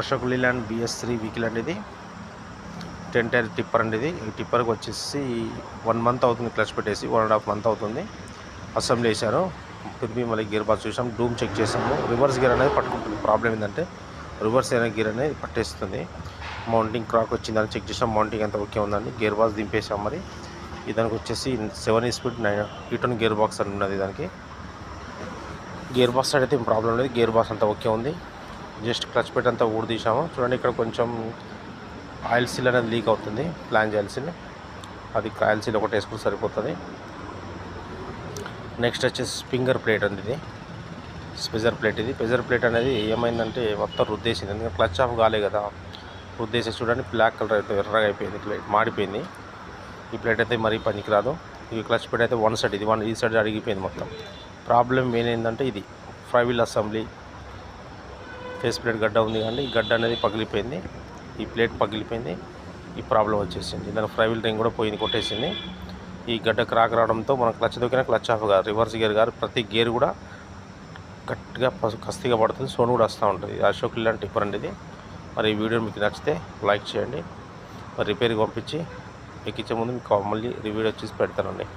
Ashok Leyland BS3 vehicle అండి ఇది. 10 tyre tipper అండి ఇది. ఈ టిప్పర్కి వచ్చేసి 1 మంత్ అవుతుంది క్లచ్ పెట్టేసి, 1.5 మంత్ అవుతుంది. అసెంబ్లీ వేశారు. తిరిగి మళ్ళీ గేర్ బాక్స్ చూసాం, డూమ్ చెక్ చేసాము. రివర్స్ గేర్ అనేది పట్టుకుంటుంది. ప్రాబ్లం ఏంటంటే రివర్స్ అయిన గేర్ అనేది పట్టేస్తుంది. మౌంటింగ్ క్రాక్ వచ్చిందని చెక్ చేసాం. మౌంటింగ్ అంతా ఓకే ఉందండి. గేర్ బాక్స్ దింపేసాం. మరి దానికి వచ్చేసి 7 స్పీడ్ 9 E10 గేర్ బాక్స్ అని ఉన్నది. దానికి గేర్ బాక్స్ సైడ్ అయితే ఏం ప్రాబ్లం లేదు. గేర్ బాక్స్ అంతా ఓకే ఉంది. జస్ట్ క్లచ్ పెట్టి అంతా ఊడి తీసాము. చూడండి, ఇక్కడ కొంచెం ఆయిల్ సీల్ అనేది లీక్ అవుతుంది. ఫ్లాంజ్ ఆయిల్ సీల్, అది ఆయిల్ సీల్ ఒకటి వేసుకుని సరిపోతుంది. నెక్స్ట్ వచ్చేసి స్ప్రింగర్ ప్లేట్ అండి ఇది. స్పెజర్ ప్లేట్ ఇది. ప్రెజర్ ప్లేట్ అనేది ఏమైందంటే మొత్తం రుద్దేసింది. ఎందుకంటే క్లచ్ ఆఫ్ కాలే కదా, రుద్దేసి చూడండి బ్లాక్ కలర్ అయితే ఎర్రగా అయిపోయింది. ప్లేట్ మాడిపోయింది. ఈ ప్లేట్ అయితే మరీ పనికిరాదు. ఈ క్లచ్ ప్లేట్ అయితే వన్ సైడ్, ఇది ఈ సైడ్ అడిగిపోయింది మొత్తం. ప్రాబ్లం ఏంటంటే ఇది ఫ్లైవీల్ అసెంబ్లీ ఫేస్ ప్లేట్ గడ్డ ఉంది కానీ ఈ గడ్డ అనేది పగిలిపోయింది. ఈ ప్లేట్ పగిలిపోయింది. ఈ ప్రాబ్లం వచ్చేసింది. దాని ఫ్లైవీల్ రింగ్ కూడా పోయింది, కొట్టేసింది. ఈ గడ్డ క్రాక్ రావడంతో మనం క్లచ్ దొక్కిన క్లచ్ ఆఫ్ కాదు, రివర్స్ గేర్ కాదు, ప్రతి గేర్ కూడా గట్టిగా కస్తిగా పడుతుంది. సోన్ కూడా వస్తూ ఉంటుంది. అశోక్ లీలాండ్ టిప్పర్ అండి ఇది. మరి ఈ వీడియో మీకు నచ్చితే లైక్ చేయండి. మరి రిపేర్కి పంపించి ఎక్కించే ముందు మీకు మళ్ళీ రివ్యూ వచ్చేసి పెడతానండి.